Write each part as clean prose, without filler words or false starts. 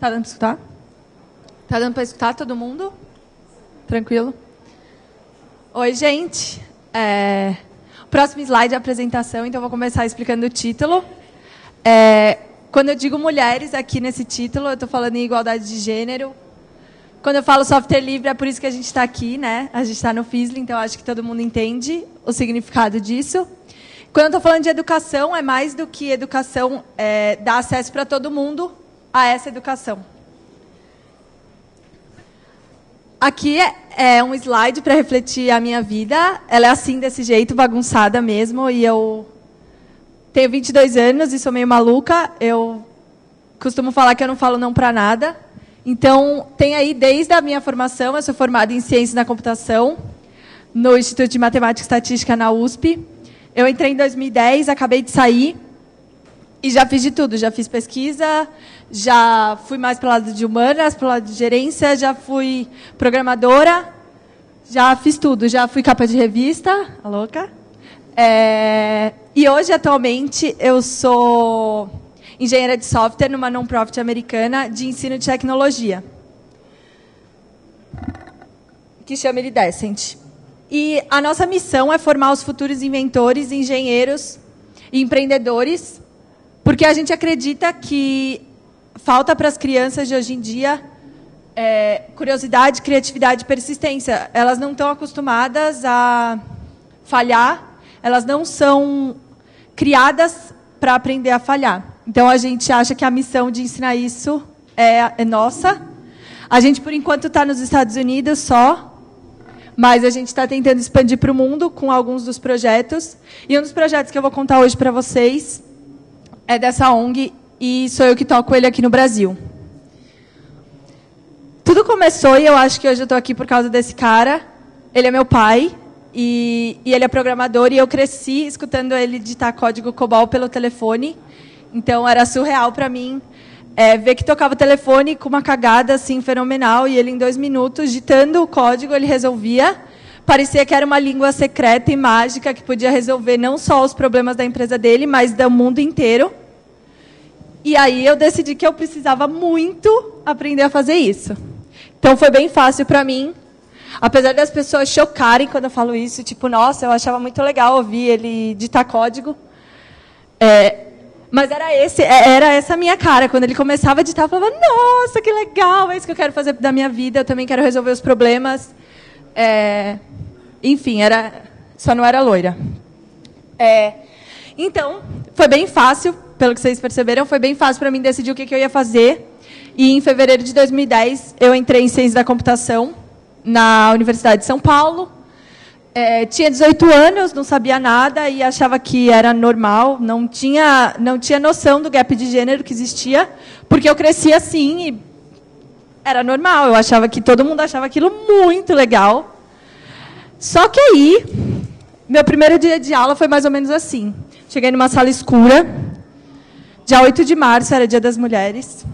Tá dando para escutar? Tá dando para escutar todo mundo? Tranquilo? Oi, gente. Próximo slide é a apresentação, então eu vou começar explicando o título. Quando eu digo mulheres aqui nesse título, eu estou falando em igualdade de gênero. Quando eu falo software livre, é por isso que a gente está aqui, né? A gente está no FISLE, então acho que todo mundo entende o significado disso. Quando eu estou falando de educação, é mais do que educação, dar acesso para todo mundo a essa educação. Aqui é um slide para refletir a minha vida. Ela é assim, desse jeito, bagunçada mesmo. E eu tenho 22 anos e sou meio maluca. Eu costumo falar que eu não falo não para nada. Então, tem aí, desde a minha formação, eu sou formada em Ciência da Computação, no Instituto de Matemática e Estatística, na USP. Eu entrei em 2010, acabei de sair e já fiz de tudo. Já fiz pesquisa, já fui mais para o lado de humanas, para o lado de gerência, já fui programadora, já fiz tudo. Já fui capa de revista, a louca. E hoje, atualmente, eu sou engenheira de software numa non-profit americana de ensino de tecnologia, que chama Iridescent. E a nossa missão é formar os futuros inventores, engenheiros e empreendedores, porque a gente acredita que falta para as crianças de hoje em dia curiosidade, criatividade e persistência. Elas não estão acostumadas a falhar, elas não são criadas para aprender a falhar. Então, a gente acha que a missão de ensinar isso é nossa. A gente, por enquanto, está nos Estados Unidos só, mas a gente está tentando expandir para o mundo com alguns dos projetos. E um dos projetos que eu vou contar hoje para vocês é dessa ONG, e sou eu que toco ele aqui no Brasil. Tudo começou, e eu acho que hoje eu estou aqui por causa desse cara. Ele é meu pai, e ele é programador, e eu cresci escutando ele digitar código COBOL pelo telefone. Então, era surreal para mim ver que tocava o telefone com uma cagada assim, fenomenal, e ele, em 2 minutos, digitando o código, ele resolvia. Parecia que era uma língua secreta e mágica que podia resolver não só os problemas da empresa dele, mas do mundo inteiro. E aí eu decidi que eu precisava muito aprender a fazer isso. Então, foi bem fácil para mim. Apesar das pessoas chocarem quando eu falo isso, tipo, nossa, eu achava muito legal ouvir ele digitar código. Mas era essa a minha cara. Quando ele começava a digitar, eu falava, nossa, que legal, é isso que eu quero fazer da minha vida, eu também quero resolver os problemas. Enfim, só não era loira. Então, foi bem fácil, pelo que vocês perceberam, foi bem fácil para mim decidir o que eu ia fazer. E, em fevereiro de 2010, eu entrei em Ciência da Computação, na Universidade de São Paulo. Tinha 18 anos, não sabia nada e achava que era normal, não tinha noção do gap de gênero que existia, porque eu cresci assim e era normal, eu achava que todo mundo achava aquilo muito legal. Só que aí, meu primeiro dia de aula foi mais ou menos assim. Cheguei numa sala escura, dia 8 de março, era Dia das Mulheres,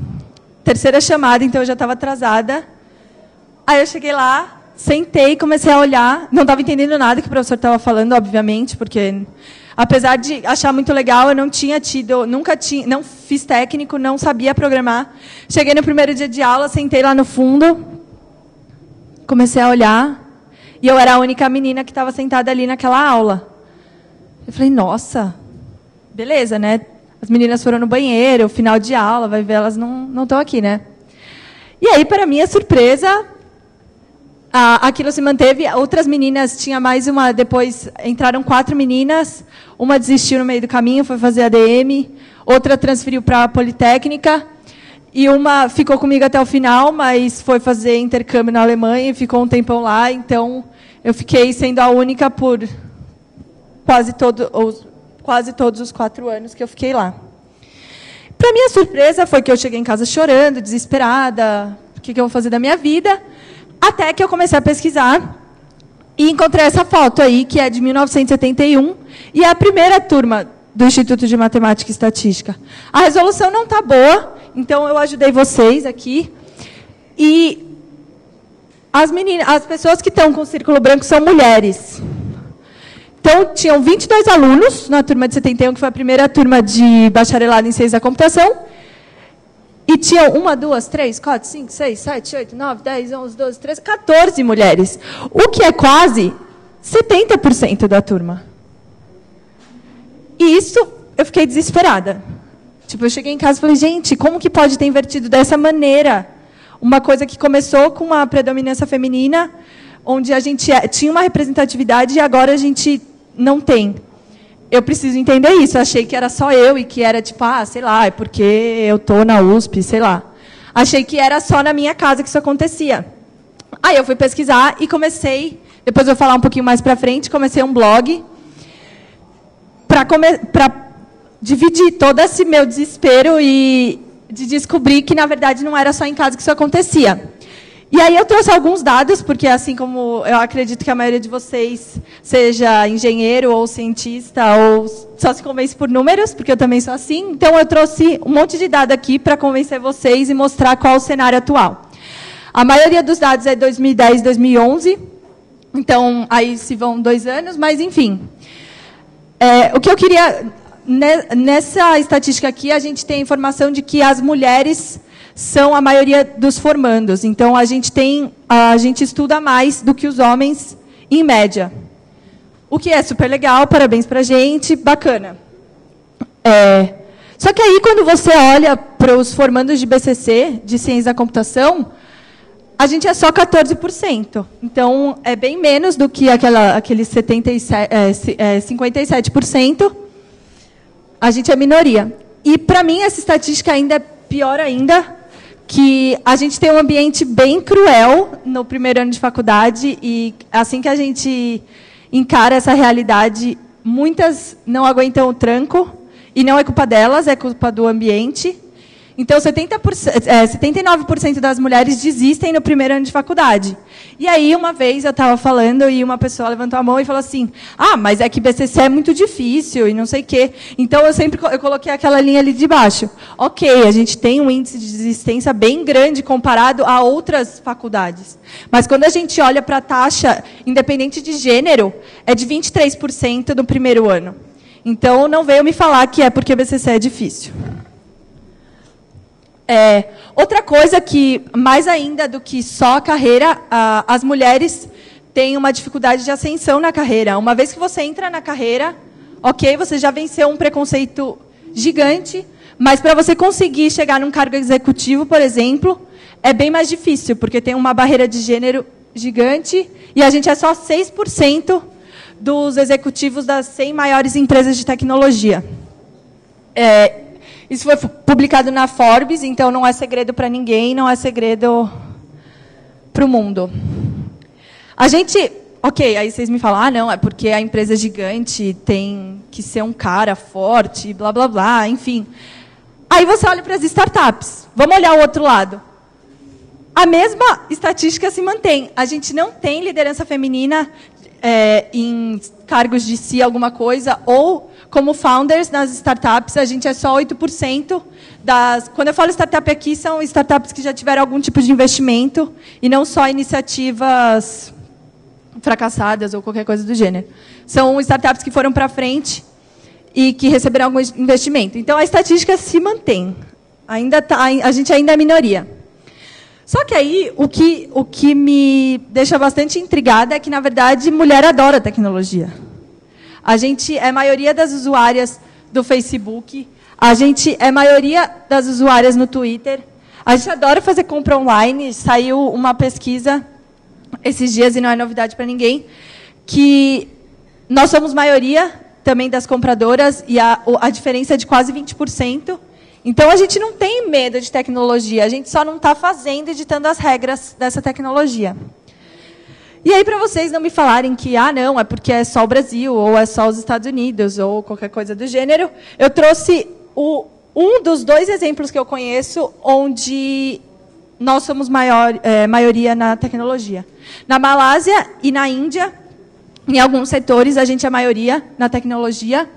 terceira chamada, então eu já estava atrasada. Aí eu cheguei lá, sentei, comecei a olhar, não estava entendendo nada que o professor estava falando, obviamente, porque, apesar de achar muito legal, eu não fiz técnico, não sabia programar. Cheguei no primeiro dia de aula, sentei lá no fundo, comecei a olhar, e eu era a única menina que estava sentada ali naquela aula. Eu falei, nossa, beleza, né? As meninas foram no banheiro, final de aula, vai ver, elas não estão aqui, né? E aí, para minha surpresa, aquilo se manteve. Outras meninas, tinha mais uma, depois entraram 4 meninas, uma desistiu no meio do caminho, foi fazer ADM, outra transferiu para a Politécnica, e uma ficou comigo até o final, mas foi fazer intercâmbio na Alemanha e ficou um tempão lá, então eu fiquei sendo a única por quase todos os 4 anos que eu fiquei lá. Para minha surpresa, foi que eu cheguei em casa chorando, desesperada, o que eu vou fazer da minha vida. Até que eu comecei a pesquisar e encontrei essa foto aí, que é de 1971, e é a primeira turma do Instituto de Matemática e Estatística. A resolução não está boa, então eu ajudei vocês aqui. E as pessoas que estão com o círculo branco são mulheres. Então, tinham 22 alunos na turma de 71, que foi a primeira turma de bacharelado em Ciência da Computação, e tinham 1, 2, 3, 4, 5, 6, 7, 8, 9, 10, 11, 12, 13, 14 mulheres. O que é quase 70% da turma. E isso, eu fiquei desesperada. Tipo, eu cheguei em casa e falei, gente, como que pode ter invertido dessa maneira? Uma coisa que começou com uma predominância feminina, onde a gente tinha uma representatividade e agora a gente não tem. Eu preciso entender isso. Eu achei que era só eu e que era tipo, sei lá, é porque eu estou na USP, sei lá. Achei que era só na minha casa que isso acontecia. Aí eu fui pesquisar e comecei, depois eu vou falar um pouquinho mais para frente, comecei um blog para dividir todo esse meu desespero e de descobrir que, na verdade, não era só em casa que isso acontecia. E aí eu trouxe alguns dados, porque assim como eu acredito que a maioria de vocês seja engenheiro ou cientista, ou só se convence por números, porque eu também sou assim, então eu trouxe um monte de dados aqui para convencer vocês e mostrar qual é o cenário atual. A maioria dos dados é 2010, 2011, então aí se vão 2 anos, mas enfim. O que eu queria... Nessa estatística aqui, a gente tem a informação de que as mulheres são a maioria dos formandos. Então, a gente estuda mais do que os homens, em média. O que é super legal, parabéns para a gente, bacana. Só que aí, quando você olha para os formandos de BCC, de Ciência da Computação, a gente é só 14%. Então, é bem menos do que aqueles 57%. A gente é minoria. E, para mim, essa estatística ainda é pior ainda, que a gente tem um ambiente bem cruel no primeiro ano de faculdade, e assim que a gente encara essa realidade, muitas não aguentam o tranco, e não é culpa delas, é culpa do ambiente. Então, 79% das mulheres desistem no primeiro ano de faculdade. E aí, uma vez, eu estava falando e uma pessoa levantou a mão e falou assim, mas é que BCC é muito difícil e não sei o quê. Então, eu coloquei aquela linha ali de baixo. Ok, a gente tem um índice de desistência bem grande comparado a outras faculdades. Mas, quando a gente olha para a taxa, independente de gênero, é de 23% no primeiro ano. Então, não veio me falar que é porque BCC é difícil. Outra coisa que, mais ainda do que só a carreira, as mulheres têm uma dificuldade de ascensão na carreira. Uma vez que você entra na carreira, ok, você já venceu um preconceito gigante, mas para você conseguir chegar num cargo executivo, por exemplo, é bem mais difícil, porque tem uma barreira de gênero gigante, e a gente é só 6% dos executivos das 100 maiores empresas de tecnologia. Isso foi publicado na Forbes, então não é segredo para ninguém, não é segredo para o mundo. A gente... Ok, aí vocês me falam, não, é porque a empresa é gigante, tem que ser um cara forte, blá, blá, blá, enfim. Aí você olha para as startups. Vamos olhar o outro lado. A mesma estatística se mantém. A gente não tem liderança feminina em cargos de si alguma coisa, ou como founders nas startups, a gente é só 8% das... Quando eu falo startup aqui, são startups que já tiveram algum tipo de investimento, e não só iniciativas fracassadas ou qualquer coisa do gênero. São startups que foram para frente e que receberam algum investimento. Então, a estatística se mantém. A gente ainda é minoria. Só que aí, o que me deixa bastante intrigada é que, na verdade, mulher adora tecnologia. A gente é a maioria das usuárias do Facebook, a gente é a maioria das usuárias no Twitter, a gente adora fazer compra online. Saiu uma pesquisa esses dias, e não é novidade para ninguém, que nós somos maioria também das compradoras, e a diferença é de quase 20%. Então, a gente não tem medo de tecnologia, a gente só não está fazendo e ditando as regras dessa tecnologia. E aí, para vocês não me falarem que, não, é porque é só o Brasil, ou é só os Estados Unidos, ou qualquer coisa do gênero, eu trouxe um dos 2 exemplos que eu conheço onde nós somos maioria na tecnologia. Na Malásia e na Índia, em alguns setores, a gente é maioria na tecnologia.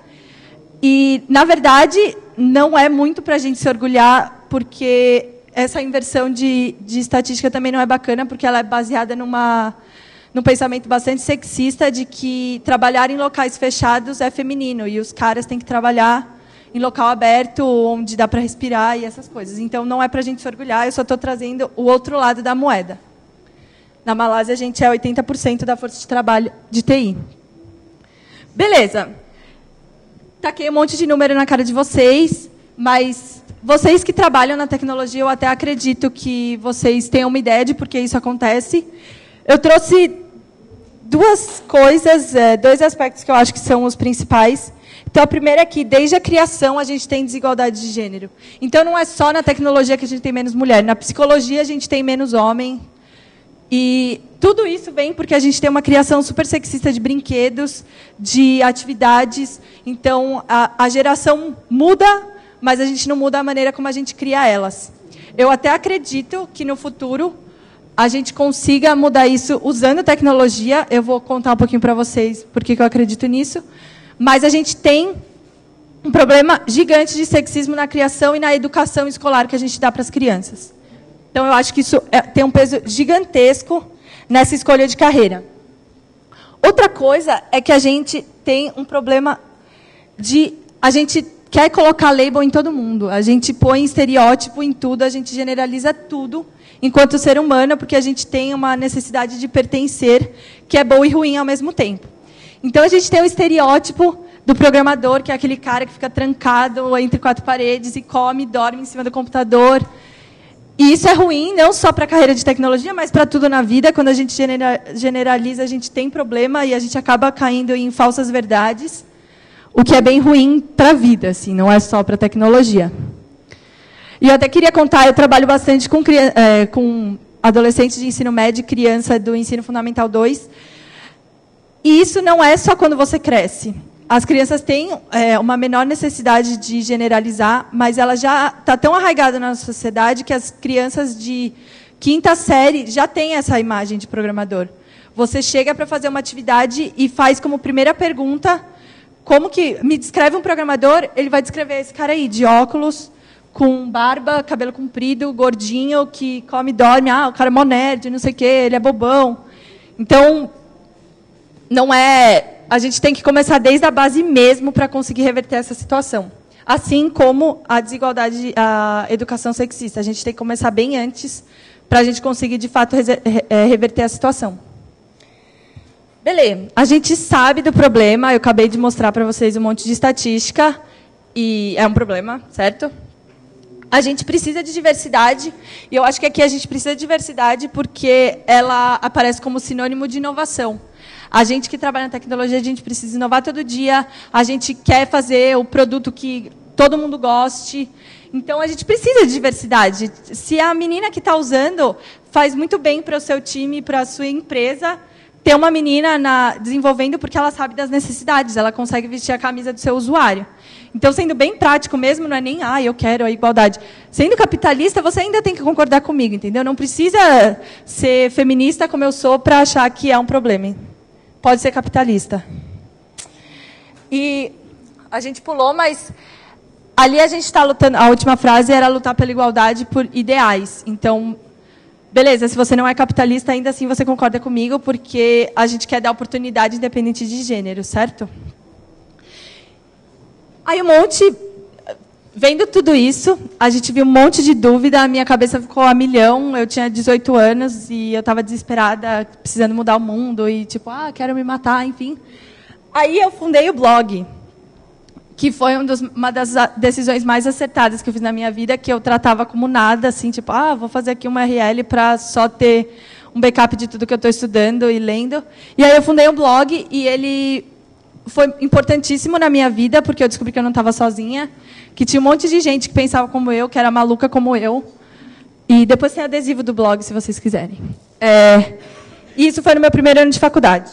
E, na verdade, não é muito para a gente se orgulhar, porque essa inversão de estatística também não é bacana, porque ela é baseada num pensamento bastante sexista de que trabalhar em locais fechados é feminino, e os caras têm que trabalhar em local aberto, onde dá para respirar e essas coisas. Então, não é para a gente se orgulhar, eu só estou trazendo o outro lado da moeda. Na Malásia, a gente é 80% da força de trabalho de TI. Beleza. Taquei um monte de número na cara de vocês, mas vocês que trabalham na tecnologia, eu até acredito que vocês tenham uma ideia de por que isso acontece. Eu trouxe duas coisas, dois aspectos que eu acho que são os principais. Então, a primeira é que, desde a criação, a gente tem desigualdade de gênero. Então, não é só na tecnologia que a gente tem menos mulher. Na psicologia, a gente tem menos homem. E tudo isso vem porque a gente tem uma criação super sexista de brinquedos, de atividades. Então, a geração muda, mas a gente não muda a maneira como a gente cria elas. Eu até acredito que, no futuro, a gente consiga mudar isso usando tecnologia. Eu vou contar um pouquinho para vocês por que eu acredito nisso. Mas a gente tem um problema gigante de sexismo na criação e na educação escolar que a gente dá para as crianças. Então, eu acho que isso tem um peso gigantesco nessa escolha de carreira. Outra coisa é que a gente tem um problema de... A gente quer colocar label em todo mundo. A gente põe estereótipo em tudo, a gente generaliza tudo enquanto ser humano, porque a gente tem uma necessidade de pertencer que é boa e ruim ao mesmo tempo. Então, a gente tem o estereótipo do programador, que é aquele cara que fica trancado entre quatro paredes e come, dorme em cima do computador. E isso é ruim, não só para a carreira de tecnologia, mas para tudo na vida. Quando a gente generaliza, a gente tem problema e a gente acaba caindo em falsas verdades, o que é bem ruim para a vida, assim, não é só para a tecnologia. E eu até queria contar, eu trabalho bastante com adolescentes de ensino médio e criança do ensino fundamental 2. E isso não é só quando você cresce. As crianças têm uma menor necessidade de generalizar, mas ela já está tão arraigada na sociedade que as crianças de quinta série já têm essa imagem de programador. Você chega para fazer uma atividade e faz como primeira pergunta, como que me descreve um programador, ele vai descrever esse cara aí, de óculos, com barba, cabelo comprido, gordinho, que come e dorme, o cara é mó nerd, não sei o quê, ele é bobão. Então, não é... A gente tem que começar desde a base mesmo para conseguir reverter essa situação. Assim como a desigualdade, a educação sexista. A gente tem que começar bem antes para a gente conseguir, de fato, reverter a situação. Beleza. A gente sabe do problema. Eu acabei de mostrar para vocês um monte de estatística. E é um problema, certo? A gente precisa de diversidade. E eu acho que aqui a gente precisa de diversidade porque ela aparece como sinônimo de inovação. A gente que trabalha na tecnologia, a gente precisa inovar todo dia, a gente quer fazer o produto que todo mundo goste. Então, a gente precisa de diversidade. Se a menina que está usando faz muito bem para o seu time, para a sua empresa, ter uma menina desenvolvendo porque ela sabe das necessidades, ela consegue vestir a camisa do seu usuário. Então, sendo bem prático mesmo, não é nem, eu quero a igualdade. Sendo capitalista, você ainda tem que concordar comigo, entendeu? Não precisa ser feminista como eu sou para achar que é um problema. Pode ser capitalista. E a gente pulou, mas ali a gente está lutando. A última frase era lutar pela igualdade por ideais. Então, beleza, se você não é capitalista, ainda assim você concorda comigo, porque a gente quer dar oportunidade independente de gênero, certo? Aí vendo tudo isso, a gente viu um monte de dúvida, a minha cabeça ficou a milhão, eu tinha 18 anos e eu estava desesperada, precisando mudar o mundo e tipo, quero me matar, enfim. Aí eu fundei o blog, que foi uma das decisões mais acertadas que eu fiz na minha vida, que eu tratava como nada, assim, tipo, vou fazer aqui uma URL para só ter um backup de tudo que eu estou estudando e lendo. E aí eu fundei um blog e ele foi importantíssimo na minha vida, porque eu descobri que eu não estava sozinha, que tinha um monte de gente que pensava como eu, que era maluca como eu. E depois tem adesivo do blog, se vocês quiserem. E isso foi no meu primeiro ano de faculdade.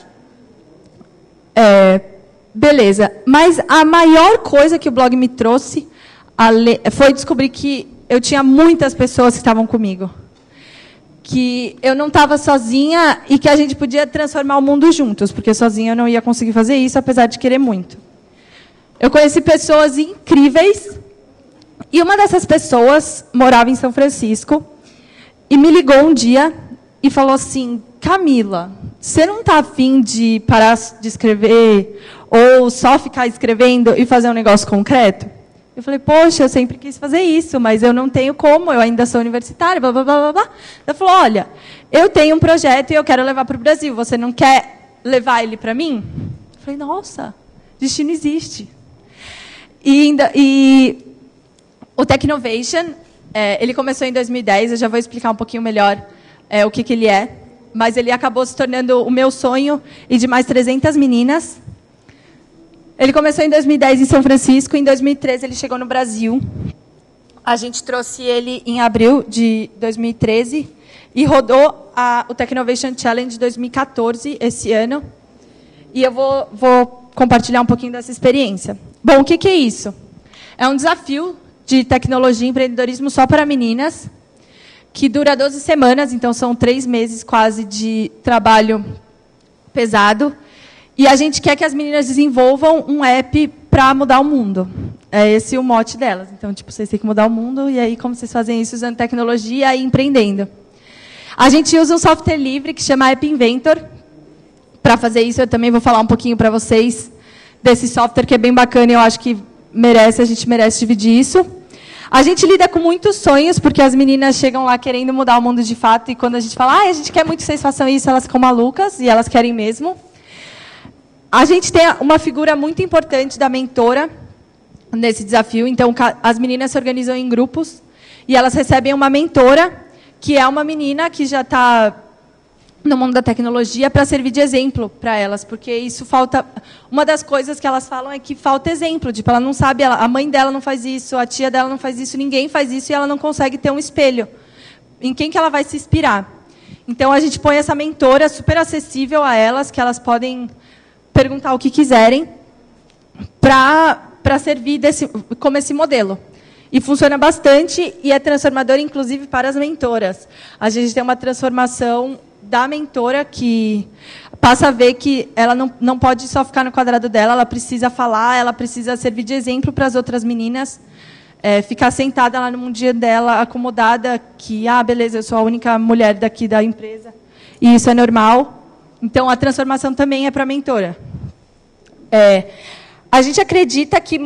Beleza. Mas a maior coisa que o blog me trouxe foi descobrir que eu tinha muitas pessoas que estavam comigo. Que eu não estava sozinha e que a gente podia transformar o mundo juntos, porque sozinha eu não ia conseguir fazer isso, apesar de querer muito. Eu conheci pessoas incríveis, e uma dessas pessoas morava em São Francisco, e me ligou um dia e falou assim, Camila, você não está afim de parar de escrever, ou só ficar escrevendo e fazer um negócio concreto? Eu falei, poxa, eu sempre quis fazer isso, mas eu não tenho como, eu ainda sou universitária, blá, blá, blá, blá, blá. Ela falou, olha, eu tenho um projeto e eu quero levar para o Brasil, você não quer levar ele para mim? Eu falei, nossa, destino existe. E o Technovation, ele começou em 2010, eu já vou explicar um pouquinho melhor o que ele é, mas ele acabou se tornando o meu sonho e de mais 300 meninas. Ele começou em 2010 em São Francisco, em 2013 ele chegou no Brasil. A gente trouxe ele em abril de 2013 e rodou o Technovation Challenge de 2014, esse ano. E eu vou compartilhar um pouquinho dessa experiência. Bom, o que é isso? É um desafio de tecnologia e empreendedorismo só para meninas, que dura 12 semanas, então são 3 meses quase de trabalho pesado. E a gente quer que as meninas desenvolvam um app para mudar o mundo. É esse o mote delas. Então, tipo, vocês têm que mudar o mundo, e aí como vocês fazem isso usando tecnologia e empreendendo? A gente usa um software livre que chama App Inventor. Para fazer isso, eu também vou falar um pouquinho para vocês desse software que é bem bacana, e eu acho que a gente merece dividir isso. A gente lida com muitos sonhos, porque as meninas chegam lá querendo mudar o mundo de fato, e quando a gente fala, a gente quer muito que vocês façam isso, elas ficam malucas, e elas querem mesmo. A gente tem uma figura muito importante da mentora nesse desafio. Então, as meninas se organizam em grupos e elas recebem uma mentora, que é uma menina que já está no mundo da tecnologia, para servir de exemplo para elas, porque isso falta. Uma das coisas que elas falam é que falta exemplo, tipo, ela não sabe, a mãe dela não faz isso, a tia dela não faz isso, ninguém faz isso, e ela não consegue ter um espelho. Em quem que ela vai se inspirar? Então, a gente põe essa mentora super acessível a elas, que elas podem perguntar o que quiserem, para servir como esse modelo. E funciona bastante, e é transformador, inclusive, para as mentoras. A gente tem uma transformação da mentora que passa a ver que ela não pode só ficar no quadrado dela, ela precisa falar, ela precisa servir de exemplo para as outras meninas, ficar sentada lá no mundinho dela, acomodada, que, beleza, eu sou a única mulher daqui da empresa, e isso é normal. Então, a transformação também é para a mentora. A gente acredita que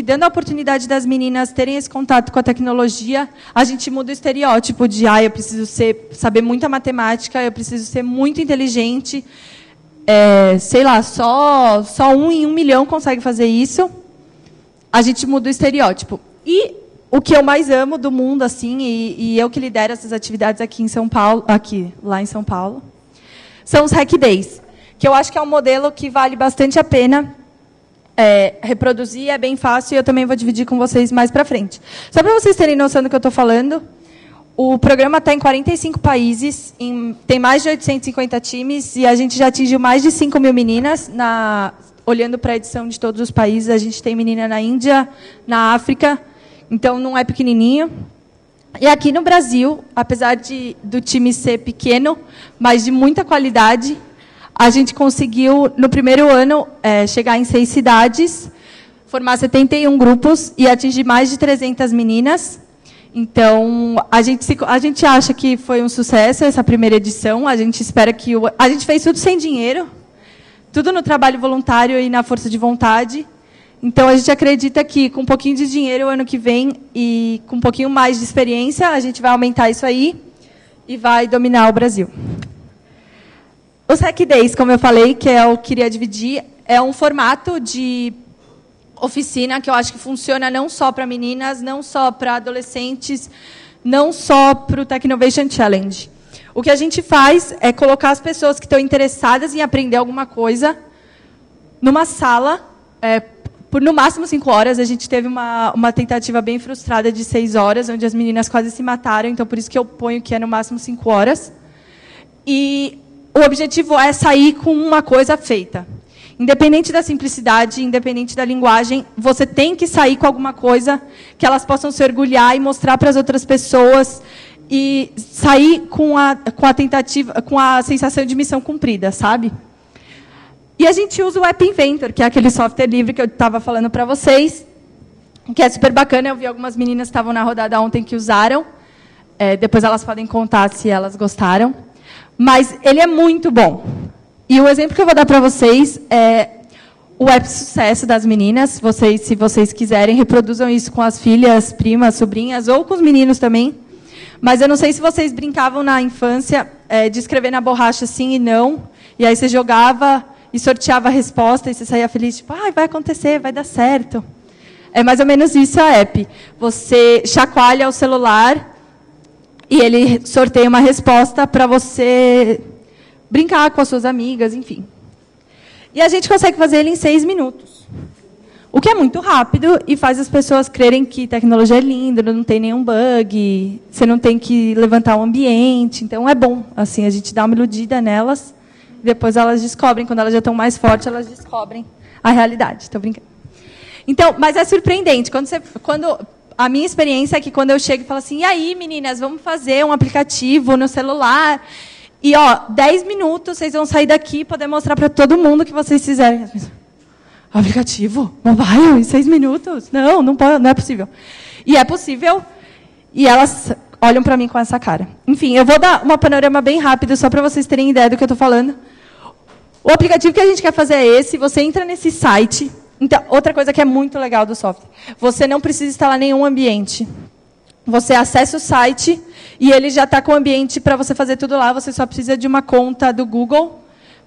dando a oportunidade das meninas terem esse contato com a tecnologia, a gente muda o estereótipo de, eu preciso saber muita matemática, eu preciso ser muito inteligente, sei lá, só 1 em 1 milhão consegue fazer isso. A gente muda o estereótipo. E o que eu mais amo do mundo, assim, e eu que lidero essas atividades aqui em São Paulo, lá em São Paulo, são os Hack Days, que eu acho que é um modelo que vale bastante a pena reproduzir, é bem fácil, e eu também vou dividir com vocês mais para frente. Só para vocês terem noção do que eu estou falando, o programa está em 45 países, tem mais de 850 times, e a gente já atingiu mais de 5 mil meninas, olhando para a edição de todos os países. A gente tem menina na Índia, na África, então não é pequenininho. E aqui no Brasil, apesar do time ser pequeno, mas de muita qualidade, a gente conseguiu, no primeiro ano, chegar em 6 cidades, formar 71 grupos e atingir mais de 300 meninas. Então, a gente acha que foi um sucesso essa primeira edição. A gente espera que... A gente fez tudo sem dinheiro, tudo no trabalho voluntário e na força de vontade. Então, a gente acredita que, com um pouquinho de dinheiro, o ano que vem, e com um pouquinho mais de experiência, a gente vai aumentar isso aí e vai dominar o Brasil. Os Hack Days, como eu falei, que eu queria dividir, é um formato de oficina que eu acho que funciona não só para meninas, não só para adolescentes, não só para o Technovation Challenge. O que a gente faz é colocar as pessoas que estão interessadas em aprender alguma coisa numa sala, por no máximo 5 horas. A gente teve uma tentativa bem frustrada de 6 horas, onde as meninas quase se mataram, então por isso que eu ponho que é no máximo 5 horas. E o objetivo é sair com uma coisa feita. Independente da simplicidade, independente da linguagem, você tem que sair com alguma coisa que elas possam se orgulhar e mostrar para as outras pessoas, e sair com a tentativa, com a sensação de missão cumprida, sabe? E a gente usa o App Inventor, que é aquele software livre que eu estava falando para vocês, que é super bacana. Eu vi algumas meninas que estavam na rodada ontem que usaram. Depois elas podem contar se elas gostaram. Mas ele é muito bom. E o exemplo que eu vou dar para vocês é o app sucesso das meninas. Vocês, se vocês quiserem, reproduzam isso com as filhas, primas, sobrinhas, ou com os meninos também. Mas eu não sei se vocês brincavam na infância de escrever na borracha sim e não, e aí você jogava e sorteava a resposta, e você saía feliz, tipo, vai acontecer, vai dar certo. É mais ou menos isso a app. Você chacoalha o celular e ele sorteia uma resposta para você brincar com as suas amigas, enfim. E a gente consegue fazer ele em 6 minutos. O que é muito rápido e faz as pessoas crerem que tecnologia é linda, não tem nenhum bug, você não tem que levantar o ambiente. Então, é bom. Assim, a gente dá uma iludida nelas, e depois elas descobrem, quando elas já estão mais fortes, elas descobrem a realidade. Estou brincando. Então, mas é surpreendente. A minha experiência é que quando eu chego e falo assim, e aí, meninas, vamos fazer um aplicativo no celular... E, 10 minutos, vocês vão sair daqui e poder mostrar para todo mundo o que vocês fizerem. Aplicativo? Mobile? Em 6 minutos? Não pode, não é possível. E é possível, e elas olham para mim com essa cara. Enfim, eu vou dar uma panorama bem rápido, só para vocês terem ideia do que eu estou falando. O aplicativo que a gente quer fazer é esse, você entra nesse site. Então, outra coisa que é muito legal do software, você não precisa instalar nenhum ambiente. Você acessa o site e ele já está com o ambiente para você fazer tudo lá. Você só precisa de uma conta do Google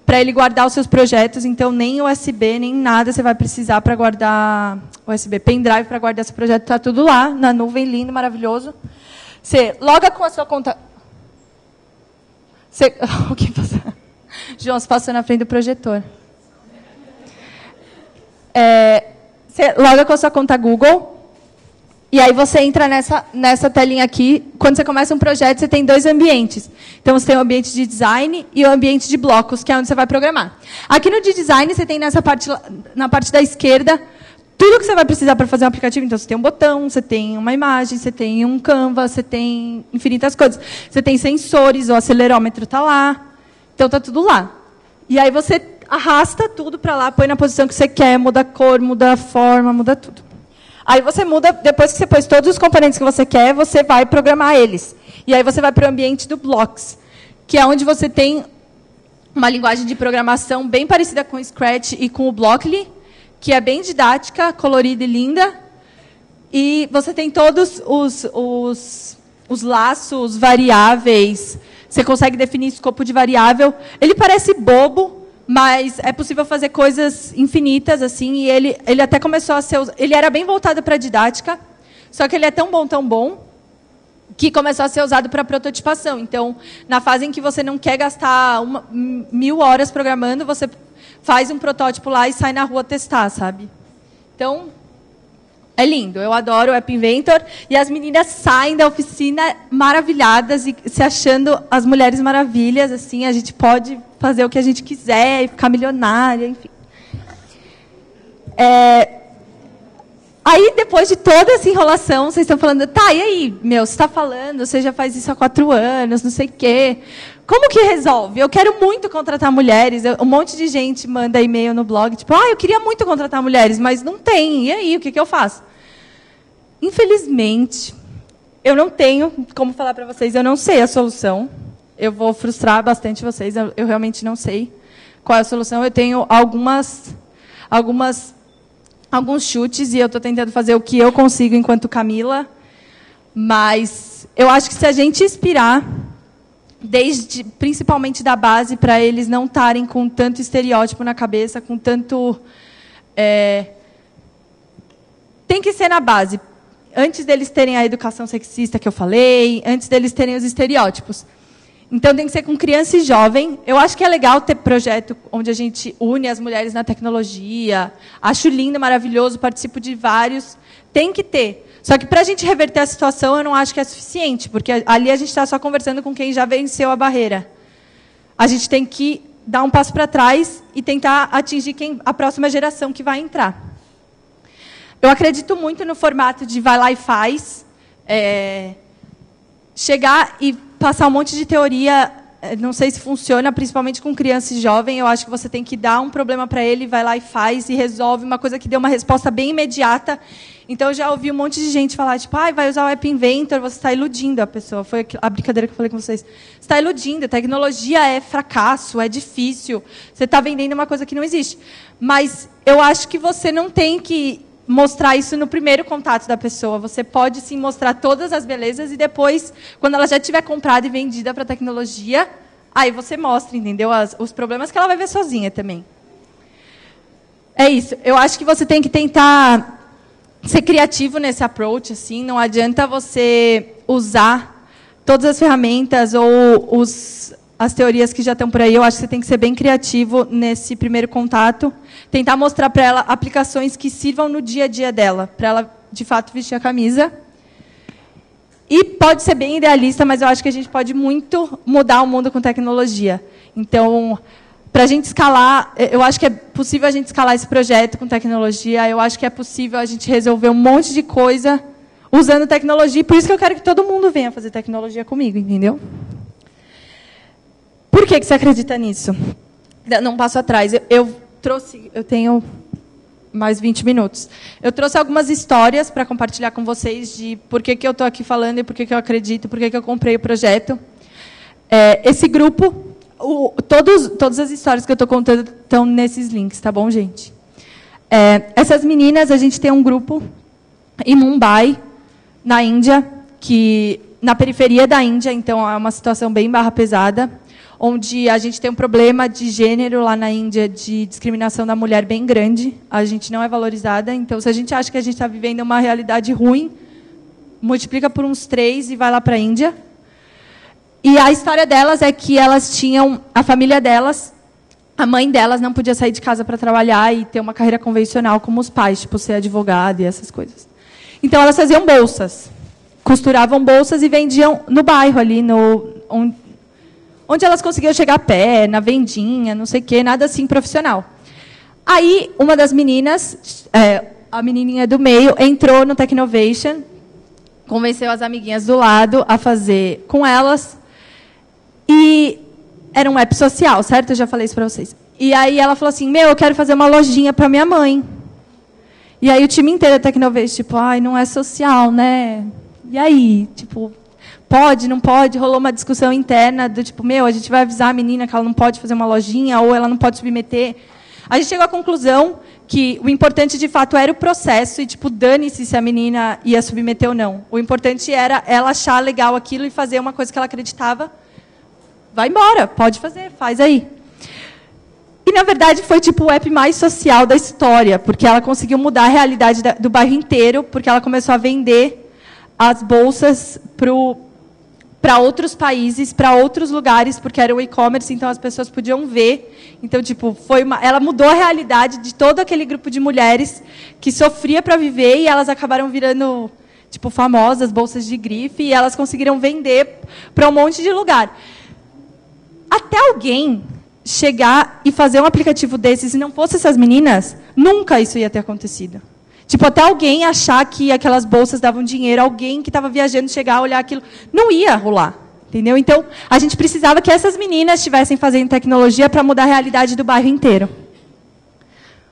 para ele guardar os seus projetos. Então, nem USB, nem nada você vai precisar para guardar USB, pendrive para guardar esse projeto. Está tudo lá, na nuvem, lindo, maravilhoso. Você loga com a sua conta... O que passa? João, você passou na frente do projetor. Você loga com a sua conta Google... E aí você entra nessa telinha aqui. Quando você começa um projeto, você tem 2 ambientes. Então, você tem o ambiente de design e o ambiente de blocos, que é onde você vai programar. Aqui no de design, você tem na parte da esquerda, tudo que você vai precisar para fazer um aplicativo. Então, você tem um botão, você tem uma imagem, você tem um Canva, você tem infinitas coisas. Você tem sensores, o acelerômetro está lá. Então, está tudo lá. E aí você arrasta tudo para lá, põe na posição que você quer, muda a cor, muda a forma, muda tudo. Aí você muda, depois que você pôs todos os componentes que você quer, você vai programar eles. E aí você vai para o ambiente do Blocks, que é onde você tem uma linguagem de programação bem parecida com o Scratch e com o Blockly, que é bem didática, colorida e linda. E você tem todos os laços variáveis. Você consegue definir escopo de variável. Ele parece bobo, mas é possível fazer coisas infinitas, assim, e ele até começou a ser... Ele era bem voltado para a didática, só que ele é tão bom, que começou a ser usado para prototipação. Então, na fase em que você não quer gastar 1000 horas programando, você faz um protótipo lá e sai na rua testar, sabe? Então, é lindo. Eu adoro o App Inventor, e as meninas saem da oficina maravilhadas e se achando as mulheres maravilhas, assim, a gente pode... fazer o que a gente quiser e ficar milionária, enfim. Aí, depois de toda essa enrolação, vocês estão falando, tá, e aí, você está falando, você já faz isso há 4 anos, não sei o quê. Como que resolve? Eu quero muito contratar mulheres, um monte de gente manda e-mail no blog, tipo, eu queria muito contratar mulheres, mas não tem, e aí, o que eu faço? Infelizmente, eu não tenho como falar para vocês, eu não sei a solução. Eu vou frustrar bastante vocês, eu realmente não sei qual é a solução. Eu tenho alguns chutes, e eu estou tentando fazer o que eu consigo enquanto Camila, mas eu acho que se a gente inspirar, principalmente da base, para eles não estarem com tanto estereótipo na cabeça, com tanto... tem que ser na base. Antes deles terem a educação sexista que eu falei, antes deles terem os estereótipos. Então, tem que ser com criança e jovem. Eu acho que é legal ter projeto onde a gente une as mulheres na tecnologia. Acho lindo, maravilhoso, participo de vários. Tem que ter. Só que, para a gente reverter a situação, eu não acho que é suficiente, porque ali a gente está só conversando com quem já venceu a barreira. A gente tem que dar um passo para trás e tentar atingir a próxima geração que vai entrar. Eu acredito muito no formato de vai lá e faz. Chegar e passar um monte de teoria não sei se funciona, principalmente com criança e jovem. Eu acho que você tem que dar um problema para ele, vai lá e faz, e resolve uma coisa que dê uma resposta bem imediata. Então, eu já ouvi um monte de gente falar, tipo, vai usar o App Inventor, você está iludindo a pessoa. Foi a brincadeira que eu falei com vocês. Você está iludindo, tecnologia é fracasso, é difícil. Você está vendendo uma coisa que não existe. Mas eu acho que você não tem que mostrar isso no primeiro contato da pessoa. Você pode, sim, mostrar todas as belezas e depois, quando ela já tiver comprado e vendida para a tecnologia, aí você mostra, entendeu? Os problemas que ela vai ver sozinha também. É isso. Eu acho que você tem que tentar ser criativo nesse approach, assim. Não adianta você usar todas as ferramentas ou as teorias que já estão por aí. Eu acho que você tem que ser bem criativo nesse primeiro contato. Tentar mostrar para ela aplicações que sirvam no dia a dia dela, para ela, de fato, vestir a camisa. E pode ser bem idealista, mas eu acho que a gente pode muito mudar o mundo com tecnologia. Então, para a gente escalar, eu acho que é possível a gente escalar esse projeto com tecnologia. Eu acho que é possível a gente resolver um monte de coisa usando tecnologia. Por isso que eu quero que todo mundo venha fazer tecnologia comigo, entendeu? Por que você acredita nisso? Não passo atrás. Eu tenho mais 20 minutos. Eu trouxe algumas histórias para compartilhar com vocês de por que eu estou aqui falando e por que eu acredito, por que eu comprei o projeto. Esse grupo, todas as histórias que eu estou contando estão nesses links, tá bom, gente? Essas meninas, a gente tem um grupo em Mumbai, na Índia, na periferia da Índia, então é uma situação bem barra pesada, onde a gente tem um problema de gênero lá na Índia, de discriminação da mulher bem grande. A gente não é valorizada. Então, se a gente acha que a gente está vivendo uma realidade ruim, multiplica por uns 3 e vai lá para a Índia. E a história delas é que elas tinham... A família delas, a mãe delas não podia sair de casa para trabalhar e ter uma carreira convencional como os pais, tipo ser advogado e essas coisas. Então, elas faziam bolsas. Costuravam bolsas e vendiam no bairro ali, onde elas conseguiam chegar a pé, na vendinha, não sei o quê, nada assim profissional. Aí, uma das meninas, a menininha do meio, entrou no Technovation, convenceu as amiguinhas do lado a fazer com elas, e era um app social, certo? Eu já falei isso para vocês. E aí ela falou assim, eu quero fazer uma lojinha para minha mãe. E aí o time inteiro da Technovation, tipo, não é social, né? E aí, tipo... Pode, não pode? Rolou uma discussão interna do tipo, a gente vai avisar a menina que ela não pode fazer uma lojinha ou ela não pode submeter. A gente chegou à conclusão que o importante, de fato, era o processo e, tipo, dane-se se a menina ia submeter ou não. O importante era ela achar legal aquilo e fazer uma coisa que ela acreditava. Vai embora, pode fazer, faz aí. E, na verdade, foi tipo o app mais social da história, porque ela conseguiu mudar a realidade do bairro inteiro, porque ela começou a vender as bolsas para outros países, para outros lugares, porque era o e-commerce, então as pessoas podiam ver. Então, tipo, ela mudou a realidade de todo aquele grupo de mulheres que sofria para viver e elas acabaram virando, tipo, famosas, bolsas de grife, e elas conseguiram vender para um monte de lugar. Até alguém chegar e fazer um aplicativo desses, se não fosse essas meninas, nunca isso ia ter acontecido. Tipo, até alguém achar que aquelas bolsas davam dinheiro, alguém que estava viajando chegar, olhar aquilo, não ia rolar, entendeu? Então, a gente precisava que essas meninas estivessem fazendo tecnologia para mudar a realidade do bairro inteiro.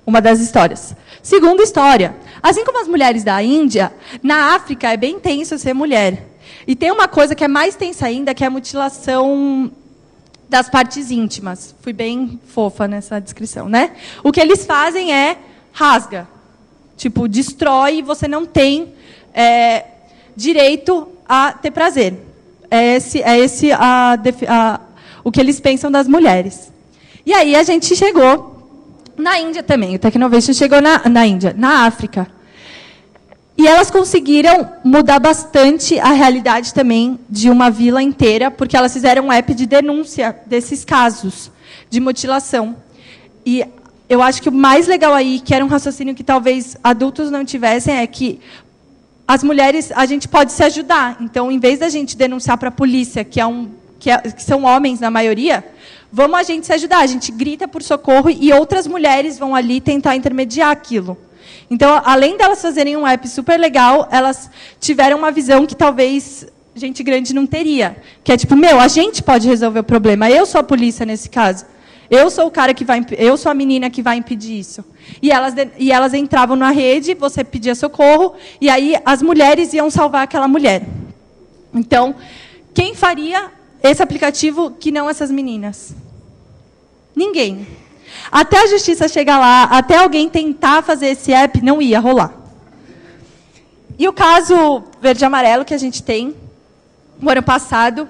Uma das histórias. Segunda história. Assim como as mulheres da Índia, na África é bem tenso ser mulher. E tem uma coisa que é mais tensa ainda, que é a mutilação das partes íntimas. Fui bem fofa nessa descrição, né? O que eles fazem é rasga. Tipo, destrói e você não tem direito a ter prazer. O que eles pensam das mulheres. E aí a gente chegou na Índia também. O Technovation chegou na Índia, na África. E elas conseguiram mudar bastante a realidade também de uma vila inteira, porque elas fizeram um app de denúncia desses casos de mutilação. E eu acho que o mais legal aí, que era um raciocínio que talvez adultos não tivessem, é que as mulheres, a gente pode se ajudar. Então, em vez da gente denunciar para a polícia, que são homens na maioria, vamos a gente se ajudar. A gente grita por socorro e outras mulheres vão ali tentar intermediar aquilo. Então, além delas fazerem um app super legal, elas tiveram uma visão que talvez gente grande não teria. Que é tipo, meu, a gente pode resolver o problema. Eu sou a polícia nesse caso. Eu sou o cara que vai, eu sou a menina que vai impedir isso. E elas entravam na rede, você pedia socorro, e aí as mulheres iam salvar aquela mulher. Então, quem faria esse aplicativo que não essas meninas? Ninguém. Até a justiça chegar lá, até alguém tentar fazer esse app, não ia rolar. E o caso verde e amarelo que a gente tem, no ano passado,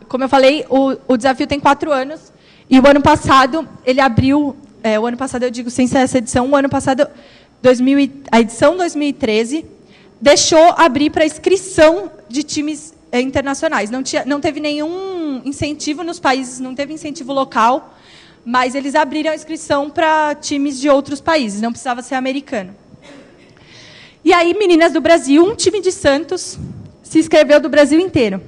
como eu falei, o desafio tem 4 anos, e o ano passado ele abriu, o ano passado eu digo sem ser essa edição, o ano passado, a edição 2013, deixou abrir para inscrição de times internacionais. Não teve nenhum incentivo nos países, não teve incentivo local, mas eles abriram a inscrição para times de outros países, não precisava ser americano. E aí, meninas do Brasil, um time de Santos se inscreveu do Brasil inteiro.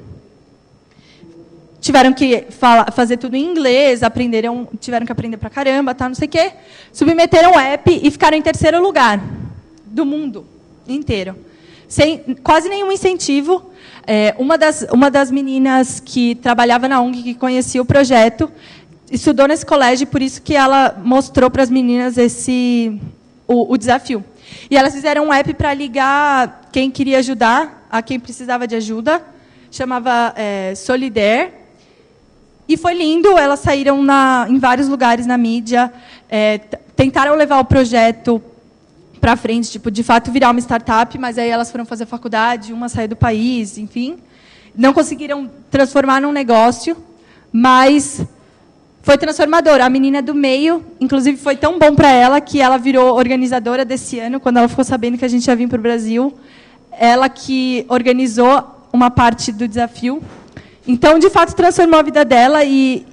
Tiveram que fazer tudo em inglês, tiveram que aprender pra caramba, não sei o quê. Submeteram o app e ficaram em 3º lugar do mundo inteiro. Sem quase nenhum incentivo. Uma das meninas que trabalhava na ONG, que conhecia o projeto, estudou nesse colégio, por isso que ela mostrou para as meninas o desafio. E elas fizeram um app para ligar quem queria ajudar a quem precisava de ajuda. Chamava Solidaire. E foi lindo, elas saíram em vários lugares na mídia, tentaram levar o projeto para frente, tipo, de fato virar uma startup, mas aí elas foram fazer faculdade, uma saiu do país, enfim. Não conseguiram transformar num negócio, mas foi transformador. A menina do meio, inclusive, foi tão bom para ela que ela virou organizadora desse ano, quando ela ficou sabendo que a gente ia vir para o Brasil. Ela que organizou uma parte do desafio. Então, de fato, transformou a vida dela e